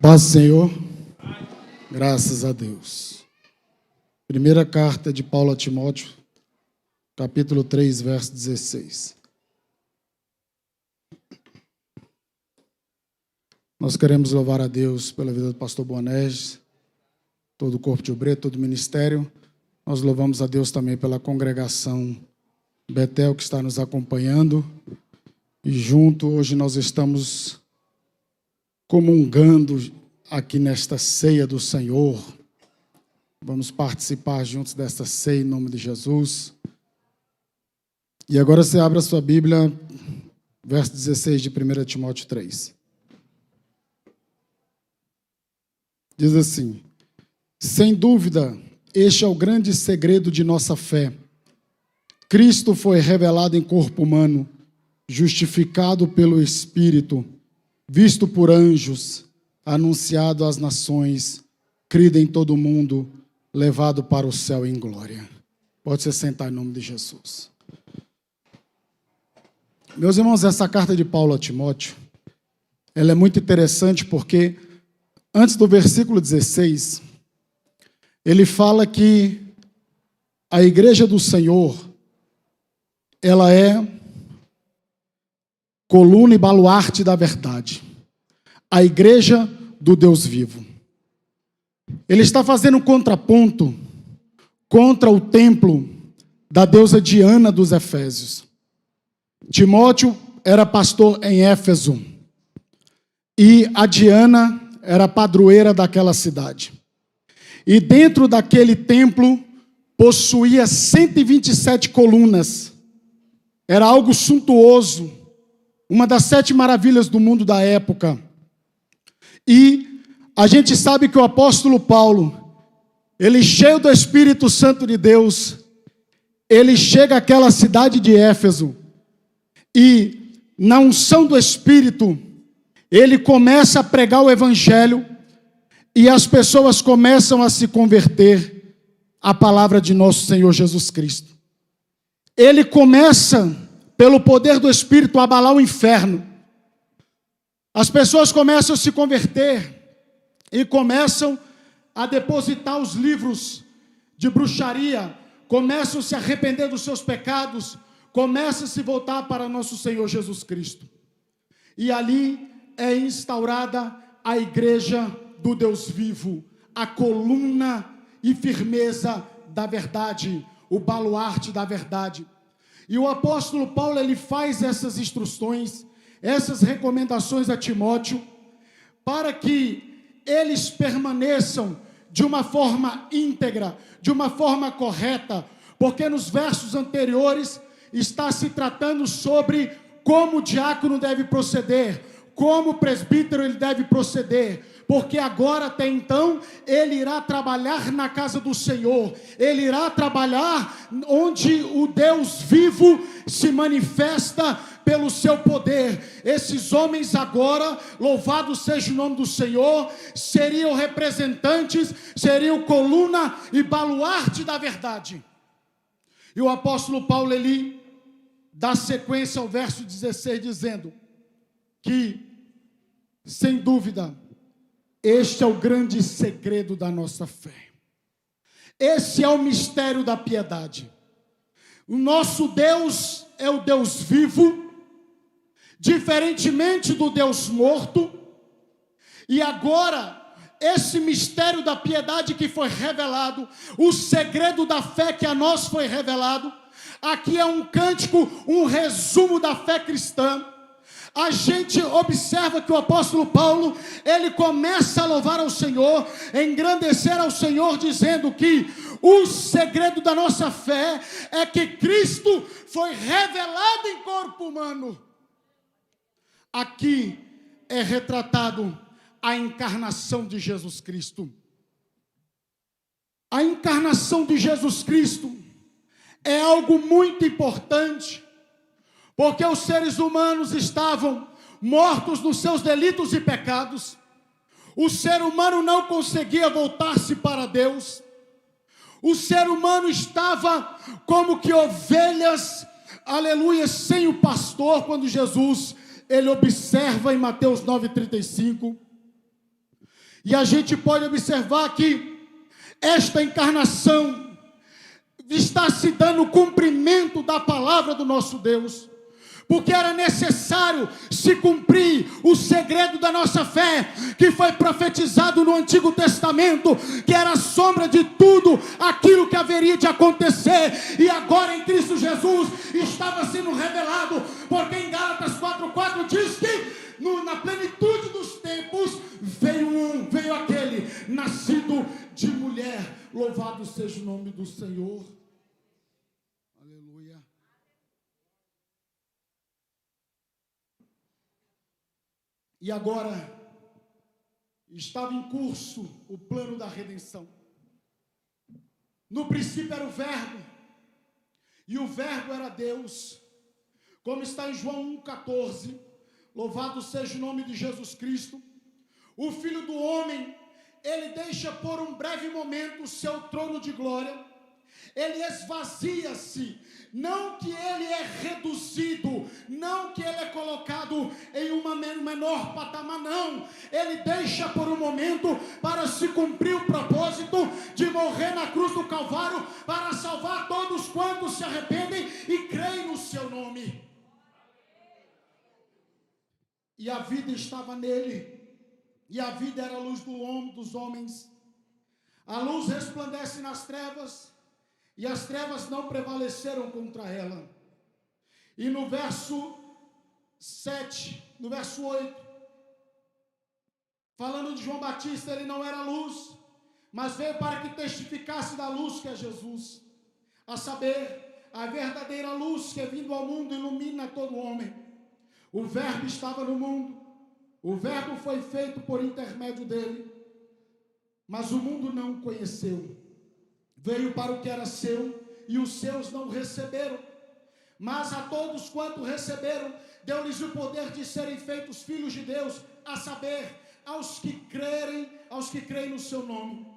Paz, Senhor. Graças a Deus. Primeira carta de Paulo a Timóteo, capítulo 3, verso 16. Nós queremos louvar a Deus pela vida do pastor Boanerges, todo o corpo de obreiro, todo o ministério. Nós louvamos a Deus também pela congregação Betel que está nos acompanhando. E junto, hoje nós estamos comungando aqui nesta ceia do Senhor. Vamos participar juntos desta ceia em nome de Jesus. E agora você abre a sua Bíblia, verso 16 de 1 Timóteo 3. Diz assim: sem dúvida, este é o grande segredo de nossa fé. Cristo foi revelado em corpo humano, justificado pelo Espírito, visto por anjos, anunciado às nações, crido em todo o mundo, levado para o céu em glória. Pode se sentar em nome de Jesus. Meus irmãos, essa carta de Paulo a Timóteo, ela é muito interessante porque, antes do versículo 16, ele fala que a igreja do Senhor, ela é coluna e baluarte da verdade. A igreja do Deus vivo. Ele está fazendo um contraponto contra o templo da deusa Diana dos Efésios. Timóteo era pastor em Éfeso e a Diana era padroeira daquela cidade. E dentro daquele templo possuía 127 colunas. Era algo suntuoso, uma das 7 maravilhas do mundo da época. E a gente sabe que o apóstolo Paulo, ele cheio do Espírito Santo de Deus, ele chega àquela cidade de Éfeso e, na unção do Espírito, ele começa a pregar o Evangelho e as pessoas começam a se converter à palavra de nosso Senhor Jesus Cristo. Ele começa, pelo poder do Espírito, a abalar o inferno. As pessoas começam a se converter e começam a depositar os livros de bruxaria, começam a se arrepender dos seus pecados, começam a se voltar para nosso Senhor Jesus Cristo. E ali é instaurada a igreja do Deus vivo, a coluna e firmeza da verdade, o baluarte da verdade. E o apóstolo Paulo, ele faz essas instruções, essas recomendações a Timóteo, para que eles permaneçam de uma forma íntegra, de uma forma correta, porque nos versos anteriores está se tratando sobre como o diácono deve proceder, como o presbítero ele deve proceder, porque agora até então ele irá trabalhar na casa do Senhor, ele irá trabalhar onde o Deus vivo se manifesta pelo seu poder. Esses homens agora, louvado seja o nome do Senhor, seriam representantes, seriam coluna e baluarte da verdade. E o apóstolo Paulo, ele dá sequência ao verso 16, dizendo que, sem dúvida, este é o grande segredo da nossa fé. Esse é o mistério da piedade. O nosso Deus é o Deus vivo, diferentemente do Deus morto. E agora, esse mistério da piedade que foi revelado, o segredo da fé que a nós foi revelado, aqui é um cântico, um resumo da fé cristã. A gente observa que o apóstolo Paulo, ele começa a louvar ao Senhor, engrandecer ao Senhor, dizendo que o segredo da nossa fé é que Cristo foi revelado em corpo humano. Aqui é retratado a encarnação de Jesus Cristo. A encarnação de Jesus Cristo é algo muito importante, porque os seres humanos estavam mortos nos seus delitos e pecados. O ser humano não conseguia voltar-se para Deus. O ser humano estava como que ovelhas, aleluia, sem o pastor, quando Jesus, ele observa em Mateus 9,35, E a gente pode observar que esta encarnação está se dando cumprimento da palavra do nosso Deus, porque era necessário se cumprir o segredo da nossa fé, que foi profetizado no Antigo Testamento, que era a sombra de tudo aquilo que haveria de acontecer, e agora em Cristo Jesus estava sendo revelado, porque em Gálatas 4:4 diz que na plenitude dos tempos veio aquele nascido de mulher. Louvado seja o nome do Senhor. Aleluia. E agora estava em curso o plano da redenção. No princípio era o Verbo, e o Verbo era Deus, como está em João 1,14. Louvado seja o nome de Jesus Cristo. O Filho do Homem, ele deixa por um breve momento o seu trono de glória, ele esvazia-se, não que ele é reduzido, não que ele é colocado em um menor patamar, não, ele deixa por um momento para se cumprir o propósito de morrer na cruz do Calvário, para salvar todos quantos se arrependem e creem no seu nome. E a vida estava nele, e a vida era a luz dos homens. A luz resplandece nas trevas, e as trevas não prevaleceram contra ela. E no verso 7, no verso 8, falando de João Batista, ele não era luz, mas veio para que testificasse da luz que é Jesus, a saber, a verdadeira luz que vindo ao mundo ilumina todo homem. O Verbo estava no mundo, o Verbo foi feito por intermédio dele, mas o mundo não o conheceu. Veio para o que era seu, e os seus não o receberam. Mas a todos quanto receberam, deu-lhes o poder de serem feitos filhos de Deus, a saber, aos que creem no seu nome,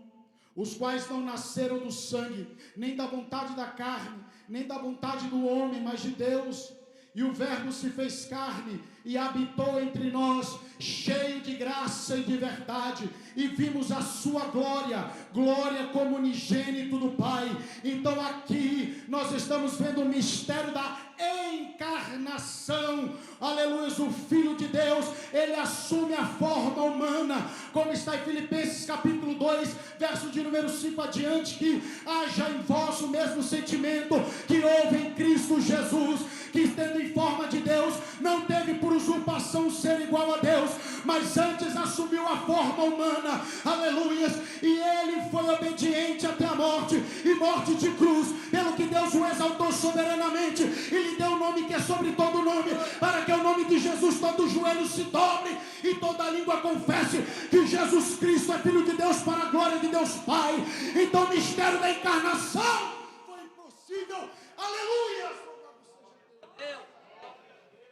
os quais não nasceram do sangue, nem da vontade da carne, nem da vontade do homem, mas de Deus. E o Verbo se fez carne e habitou entre nós, cheio de graça e de verdade, e vimos a sua glória, glória como unigênito do Pai. Então aqui nós estamos vendo o mistério da encarnação. Aleluia, o Filho de Deus, ele assume a forma humana, como está em Filipenses capítulo 2, verso de número 5 adiante, que haja em vós o mesmo sentimento que houve em Cristo Jesus, que estando em forma de Deus, não teve por usurpação ser igual a Deus, mas antes assumiu a forma humana, aleluia, e ele foi obediente até a morte, e morte de cruz, pelo que Deus o exaltou soberanamente, e lhe deu o nome que é sobre todo nome, para que o nome de Jesus todo joelho se dobre, e toda língua confesse que Jesus Cristo é Filho de Deus, para a glória de Deus Pai. Então o mistério da encarnação foi impossível, aleluia.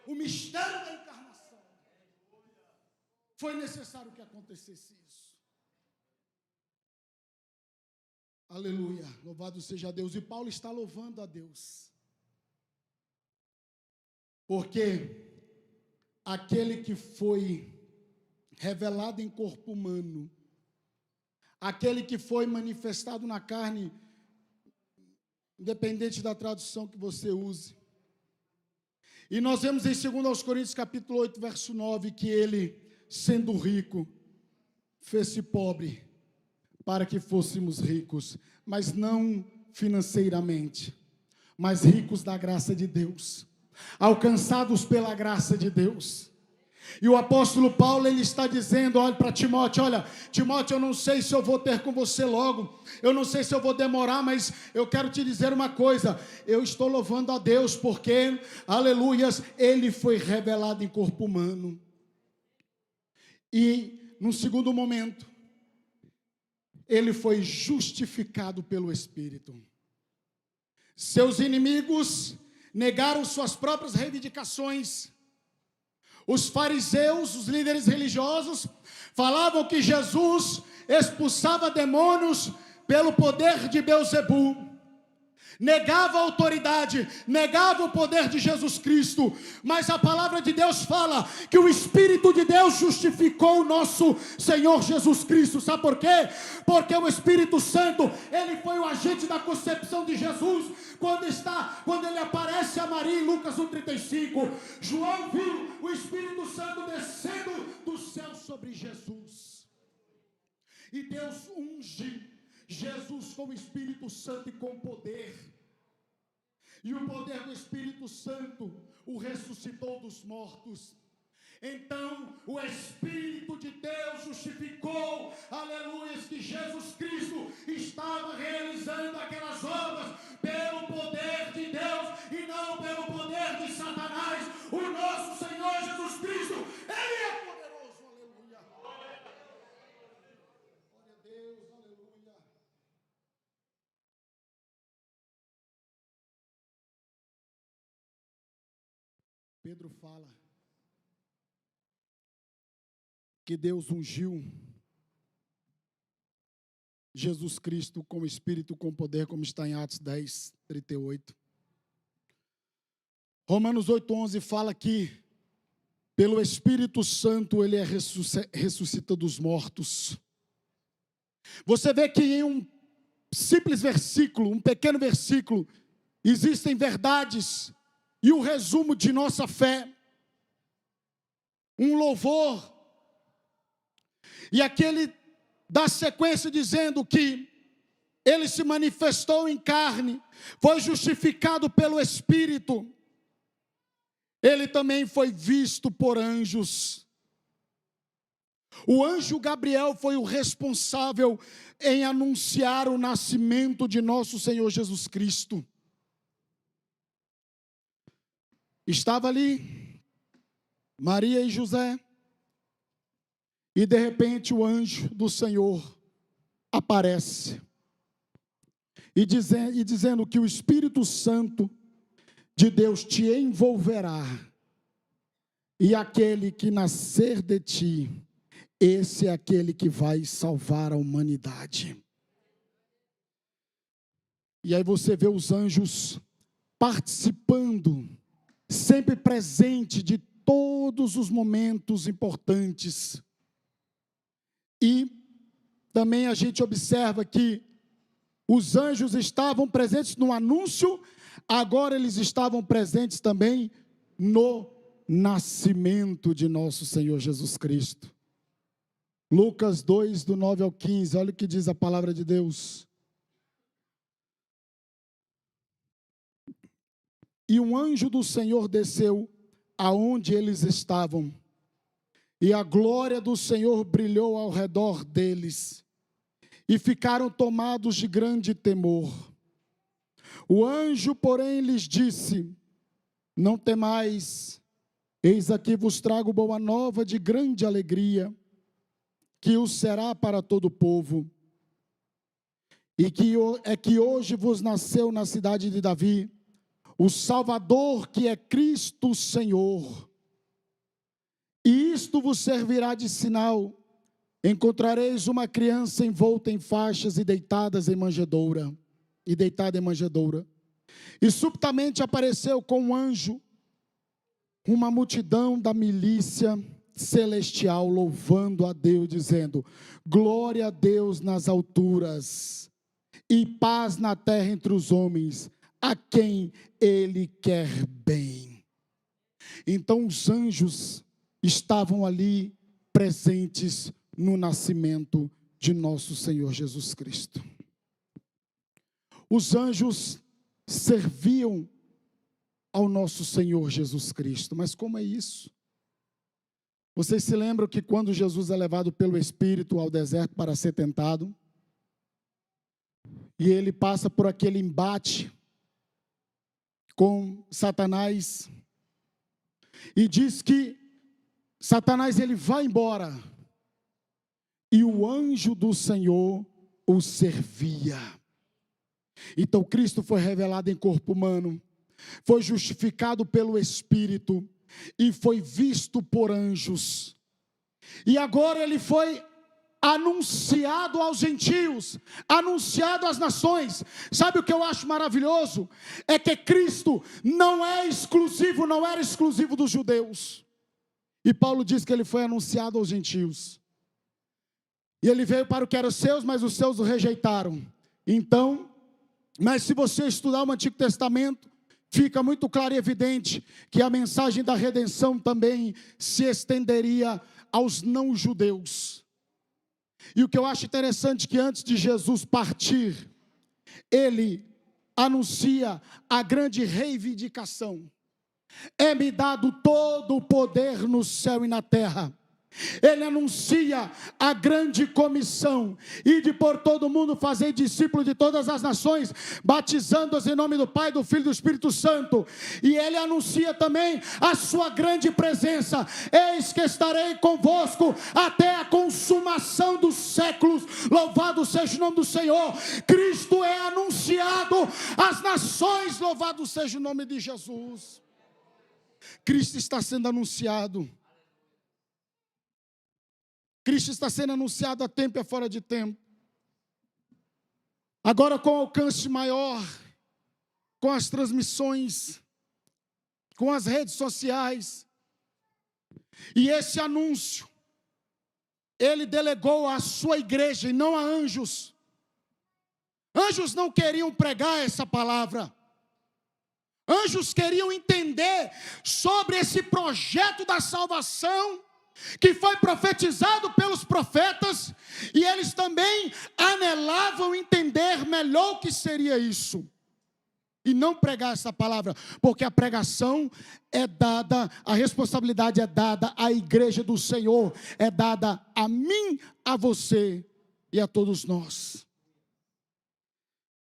O mistério da encarnação, foi necessário que acontecesse isso. Aleluia, louvado seja Deus. E Paulo está louvando a Deus, porque aquele que foi revelado em corpo humano, aquele que foi manifestado na carne, independente da tradução que você use. E nós vemos em 2 Coríntios capítulo 8, verso 9, que ele, sendo rico, fez-se pobre, para que fôssemos ricos, mas não financeiramente, mas ricos da graça de Deus, alcançados pela graça de Deus. E o apóstolo Paulo, ele está dizendo, olha para Timóteo, olha, Timóteo, eu não sei se eu vou ter com você logo, eu não sei se eu vou demorar, mas eu quero te dizer uma coisa, eu estou louvando a Deus, porque, aleluias, ele foi revelado em corpo humano. E, num segundo momento, ele foi justificado pelo Espírito. Seus inimigos negaram suas próprias reivindicações. Os fariseus, os líderes religiosos, falavam que Jesus expulsava demônios pelo poder de Beelzebu. negava a autoridade, negava o poder de Jesus Cristo, mas a palavra de Deus fala que o Espírito de Deus justificou o nosso Senhor Jesus Cristo. Sabe por quê? Porque o Espírito Santo, ele foi o agente da concepção de Jesus. Quando ele aparece a Maria em Lucas 1,35, João viu o Espírito Santo descendo do céu sobre Jesus. E Deus unge Jesus com o Espírito Santo e com poder. E o poder do Espírito Santo o ressuscitou dos mortos. Então o Espírito de Deus justificou, aleluia, que Jesus Cristo estava realizando aquelas obras pelo poder de Deus e não pelo poder de Satanás. O nosso Senhor Jesus Cristo, Ele é poderoso, aleluia. Glória a Deus, aleluia. Pedro fala que Deus ungiu Jesus Cristo com o Espírito, com poder, como está em Atos 10, 38. Romanos 8,11 fala que pelo Espírito Santo ele ressuscita dos mortos. Você vê que em um simples versículo, um pequeno versículo, existem verdades e o resumo de nossa fé, um louvor. E aqui ele dá sequência dizendo que ele se manifestou em carne, foi justificado pelo Espírito, ele também foi visto por anjos. O anjo Gabriel foi o responsável em anunciar o nascimento de nosso Senhor Jesus Cristo. Estava ali Maria e José, e de repente o anjo do Senhor aparece, e dizendo que o Espírito Santo de Deus te envolverá, e aquele que nascer de ti, esse é aquele que vai salvar a humanidade. E aí você vê os anjos participando, sempre presente de todos os momentos importantes. E também a gente observa que os anjos estavam presentes no anúncio, agora eles estavam presentes também no nascimento de nosso Senhor Jesus Cristo. Lucas 2, do 9 ao 15, olha o que diz a palavra de Deus. E um anjo do Senhor desceu aonde eles estavam, e a glória do Senhor brilhou ao redor deles, e ficaram tomados de grande temor. O anjo, porém, lhes disse: não temais, eis aqui vos trago boa nova de grande alegria, que o será para todo o povo, e que hoje vos nasceu na cidade de Davi, o Salvador, que é Cristo Senhor. E isto vos servirá de sinal: encontrareis uma criança envolta em faixas e deitada em manjedoura. E subitamente apareceu com um anjo uma multidão da milícia celestial, louvando a Deus, dizendo: glória a Deus nas alturas, e paz na terra entre os homens, a quem Ele quer bem. Então os anjos estavam ali presentes no nascimento de nosso Senhor Jesus Cristo. Os anjos serviam ao nosso Senhor Jesus Cristo. Mas como é isso? Vocês se lembram que quando Jesus é levado pelo Espírito ao deserto para ser tentado, e ele passa por aquele embate com Satanás, e diz que Satanás ele vai embora, e o anjo do Senhor o servia. Então Cristo foi revelado em corpo humano, foi justificado pelo Espírito e foi visto por anjos. E agora ele foi anunciado aos gentios, anunciado às nações. Sabe o que eu acho maravilhoso? É que Cristo não era exclusivo dos judeus. E Paulo diz que ele foi anunciado aos gentios. E ele veio para o que eram seus, mas os seus o rejeitaram. Então, mas se você estudar o Antigo Testamento, fica muito claro e evidente que a mensagem da redenção também se estenderia aos não-judeus. E o que eu acho interessante é que antes de Jesus partir, ele anuncia a grande reivindicação: é-me dado todo o poder no céu e na terra. Ele anuncia a grande comissão: ide por todo mundo, fazer discípulos de todas as nações, batizando-os em nome do Pai, do Filho e do Espírito Santo. E ele anuncia também a sua grande presença: eis que estarei convosco até a consumação dos séculos. Louvado seja o nome do Senhor. Cristo é anunciado às nações. Louvado seja o nome de Jesus. Cristo está sendo anunciado. Cristo está sendo anunciado a tempo e fora de tempo. Agora com alcance maior, com as transmissões, com as redes sociais. E esse anúncio, ele delegou à sua igreja e não a anjos. Anjos não queriam pregar essa palavra. Anjos queriam entender sobre esse projeto da salvação que foi profetizado pelos profetas, e eles também anelavam entender melhor o que seria isso, e não pregar essa palavra, porque a pregação é dada, a responsabilidade é dada à igreja do Senhor, é dada a mim, a você e a todos nós.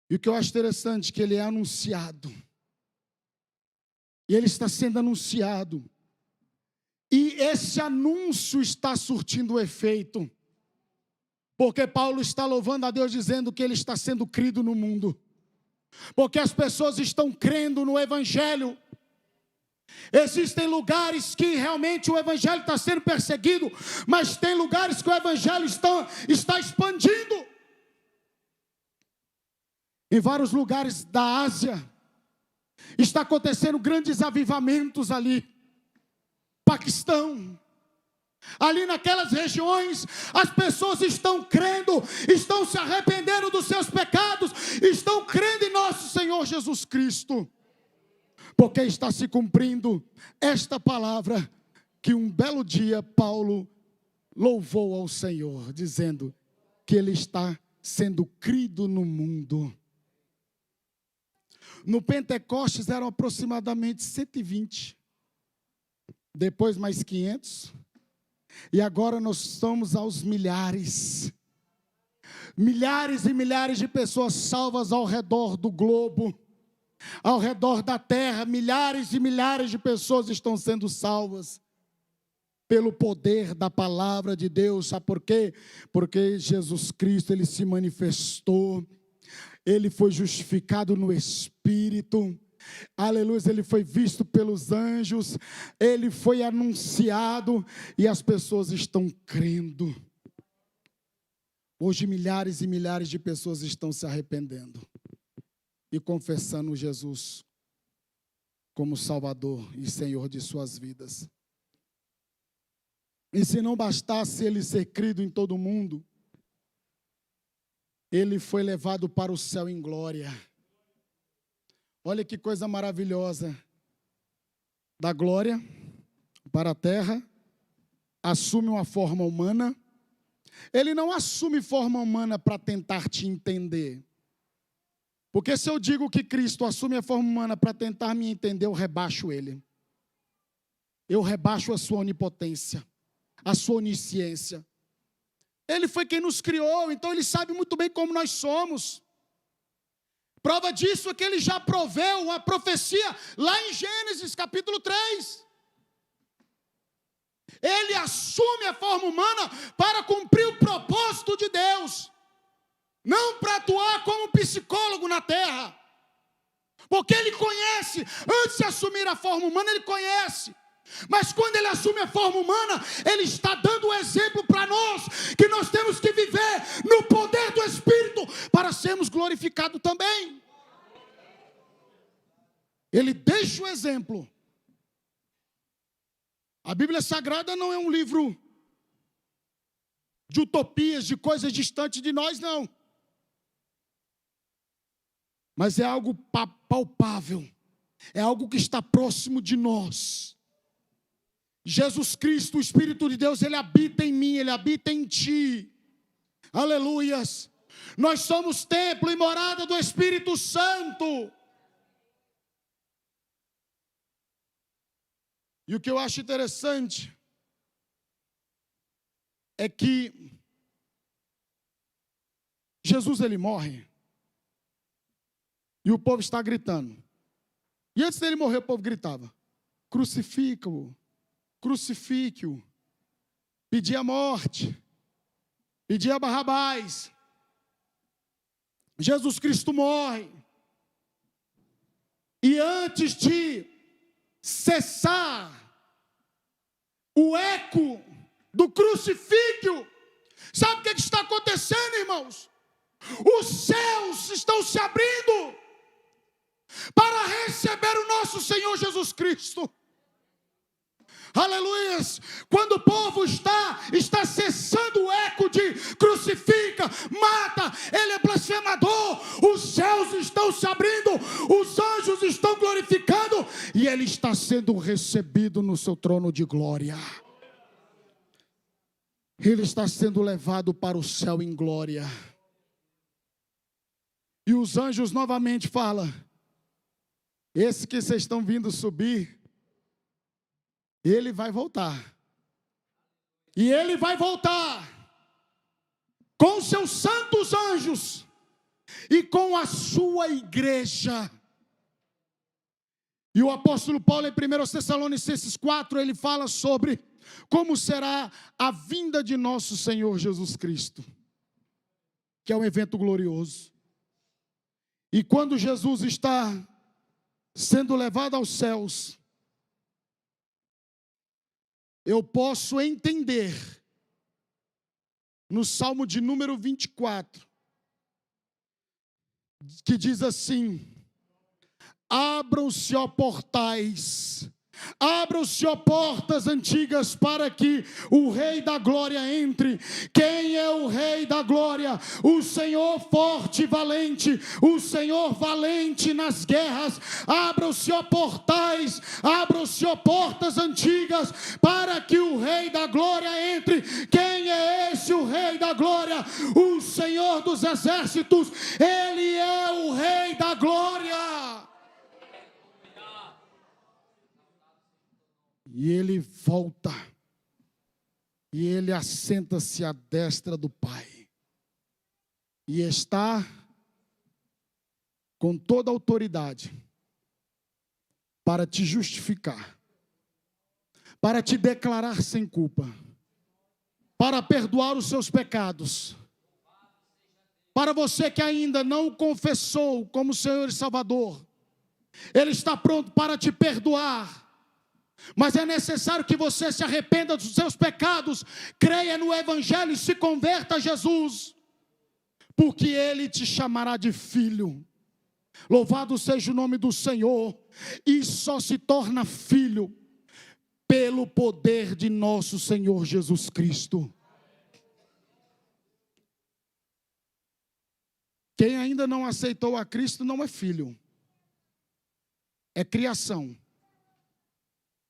E o que eu acho interessante é que ele é anunciado, e ele está sendo anunciado. E esse anúncio está surtindo efeito, porque Paulo está louvando a Deus, dizendo que ele está sendo crido no mundo, porque as pessoas estão crendo no Evangelho. Existem lugares que realmente o Evangelho está sendo perseguido, mas tem lugares que o Evangelho está expandindo. Em vários lugares da Ásia, está acontecendo grandes avivamentos ali. Paquistão, ali naquelas regiões, as pessoas estão crendo, estão se arrependendo dos seus pecados, estão crendo em nosso Senhor Jesus Cristo, porque está se cumprindo esta palavra que um belo dia Paulo louvou ao Senhor, dizendo que ele está sendo crido no mundo. No Pentecostes eram aproximadamente 120. Depois mais 500, e agora nós estamos aos milhares. Milhares e milhares de pessoas salvas ao redor do globo, ao redor da terra. Milhares e milhares de pessoas estão sendo salvas pelo poder da palavra de Deus. Sabe por quê? Porque Jesus Cristo, ele se manifestou, ele foi justificado no Espírito. Aleluia, ele foi visto pelos anjos, ele foi anunciado e as pessoas estão crendo. Hoje milhares e milhares de pessoas estão se arrependendo e confessando Jesus como Salvador e Senhor de suas vidas. E se não bastasse ele ser crido em todo o mundo, ele foi levado para o céu em glória. Olha que coisa maravilhosa, da glória para a terra, assume uma forma humana. Ele não assume forma humana para tentar te entender, porque se eu digo que Cristo assume a forma humana para tentar me entender, eu rebaixo ele, eu rebaixo a sua onipotência, a sua onisciência. Ele foi quem nos criou, então ele sabe muito bem como nós somos. Prova disso é que ele já proveu uma profecia lá em Gênesis capítulo 3. Ele assume a forma humana para cumprir o propósito de Deus, não para atuar como psicólogo na terra, porque ele conhece, antes de assumir a forma humana, ele conhece Mas quando ele assume a forma humana, ele está dando um exemplo para nós, que nós temos que viver no poder do Espírito, para sermos glorificados também. Ele deixa o exemplo. A Bíblia Sagrada não é um livro de utopias, de coisas distantes de nós, não. Mas é algo palpável, é algo que está próximo de nós. Jesus Cristo, o Espírito de Deus, Ele habita em mim, Ele habita em ti. Aleluias. Nós somos templo e morada do Espírito Santo. E o que eu acho interessante é que Jesus, ele morre e o povo está gritando. E antes dele morrer, o povo gritava: crucifica-o, crucifique-o. Pedia a morte, pedia Barrabás. Jesus Cristo morre. E antes de cessar o eco do crucifixo, sabe o que está acontecendo, irmãos? Os céus estão se abrindo para receber o nosso Senhor Jesus Cristo. Aleluias. Quando o povo está cessando o eco de crucifica, mata, ele é blasfemador, os céus estão se abrindo, os anjos estão glorificando e ele está sendo recebido no seu trono de glória. Ele está sendo levado para o céu em glória. E os anjos novamente falam: esse que vocês estão vindo subir, ele vai voltar. E ele vai voltar com seus santos anjos e com a sua igreja. E o apóstolo Paulo, em 1 Tessalonicenses 4, ele fala sobre como será a vinda de nosso Senhor Jesus Cristo, que é um evento glorioso. E quando Jesus está sendo levado aos céus, eu posso entender, no Salmo de número 24, que diz assim: abram-se, ó portais, abram-se, ó portas antigas, para que o Rei da Glória entre. Quem é o Rei da Glória? O Senhor forte e valente, o Senhor valente nas guerras. Abram-se, ó portais, abram-se, ó portas antigas, para que o Rei da Glória entre. Quem é esse, o Rei da Glória? O Senhor dos Exércitos, Ele é o Rei da Glória. E ele volta, e ele assenta-se à destra do Pai, e está com toda a autoridade para te justificar, para te declarar sem culpa, para perdoar os seus pecados. Para você que ainda não o confessou como Senhor e Salvador, Ele está pronto para te perdoar. Mas é necessário que você se arrependa dos seus pecados, creia no Evangelho e se converta a Jesus, porque Ele te chamará de filho. Louvado seja o nome do Senhor. E só se torna filho pelo poder de nosso Senhor Jesus Cristo. Quem ainda não aceitou a Cristo não é filho, é criação.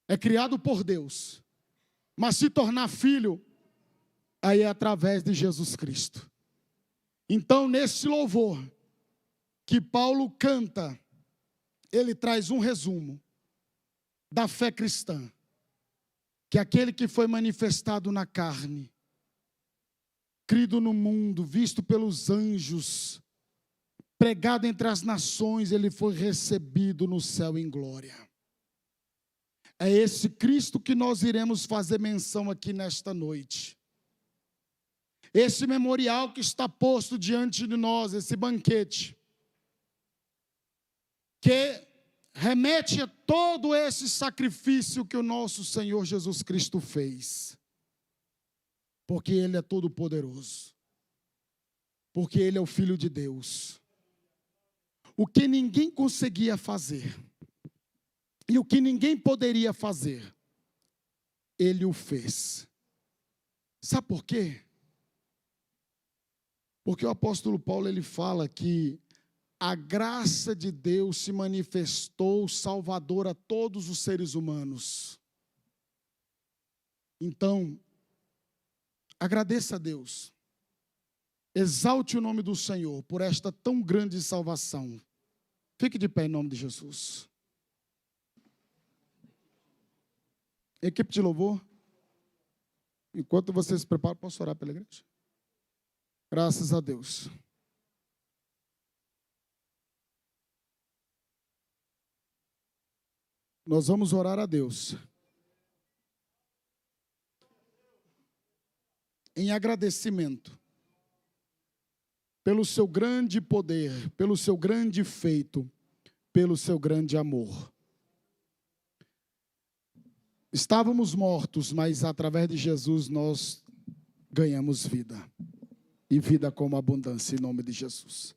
É criado por Deus, mas se tornar filho, aí é através de Jesus Cristo. Então, nesse louvor que Paulo canta, ele traz um resumo da fé cristã, que aquele que foi manifestado na carne, crido no mundo, visto pelos anjos, pregado entre as nações, ele foi recebido no céu em glória. É esse Cristo que nós iremos fazer menção aqui nesta noite. Esse memorial que está posto diante de nós, esse banquete, que remete a todo esse sacrifício que o nosso Senhor Jesus Cristo fez. Porque Ele é todo poderoso. Porque Ele é o Filho de Deus. O que ninguém conseguia fazer, e o que ninguém poderia fazer, Ele o fez. Sabe por quê? Porque o apóstolo Paulo, ele fala que a graça de Deus se manifestou salvadora a todos os seres humanos. Então, agradeça a Deus. Exalte o nome do Senhor por esta tão grande salvação. Fique de pé em nome de Jesus. Equipe de louvor. Enquanto vocês se preparam, posso orar pela igreja? Graças a Deus. Nós vamos orar a Deus em agradecimento pelo seu grande poder, pelo seu grande feito, pelo seu grande amor. Estávamos mortos, mas através de Jesus nós ganhamos vida. E vida com abundância, em nome de Jesus.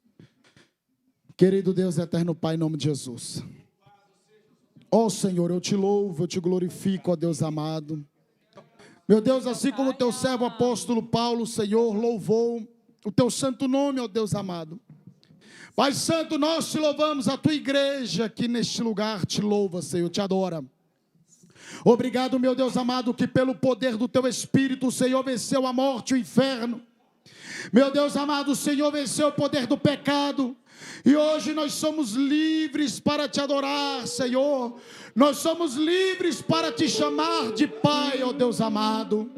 Querido Deus eterno Pai, em nome de Jesus. Ó Senhor, eu te louvo, eu te glorifico, ó Deus amado. Meu Deus, assim como o teu servo apóstolo Paulo, Senhor, louvou o teu santo nome, ó Deus amado. Pai Santo, nós te louvamos, a tua igreja aqui neste lugar te louva, Senhor, te adora. Obrigado, meu Deus amado, que pelo poder do teu Espírito, o Senhor venceu a morte e o inferno. Meu Deus amado, o Senhor venceu o poder do pecado. E hoje nós somos livres para te adorar, Senhor. Nós somos livres para te chamar de Pai, ó Deus amado.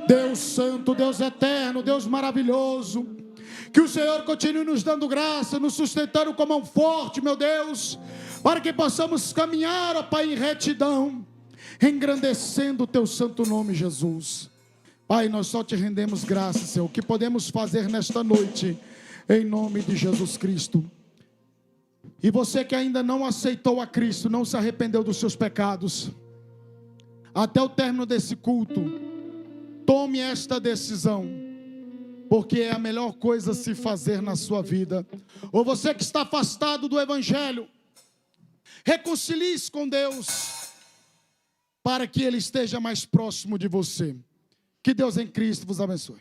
Deus santo, Deus eterno, Deus maravilhoso. Que o Senhor continue nos dando graça, nos sustentando com a mão forte, meu Deus, para que possamos caminhar, ó Pai, em retidão, engrandecendo o teu santo nome, Jesus. Pai, nós só te rendemos graças, Senhor. O que podemos fazer nesta noite, em nome de Jesus Cristo. E você que ainda não aceitou a Cristo, não se arrependeu dos seus pecados, até o término desse culto, tome esta decisão, porque é a melhor coisa a se fazer na sua vida. Ou você que está afastado do Evangelho, reconcilie-se com Deus, para que Ele esteja mais próximo de você. Que Deus em Cristo vos abençoe.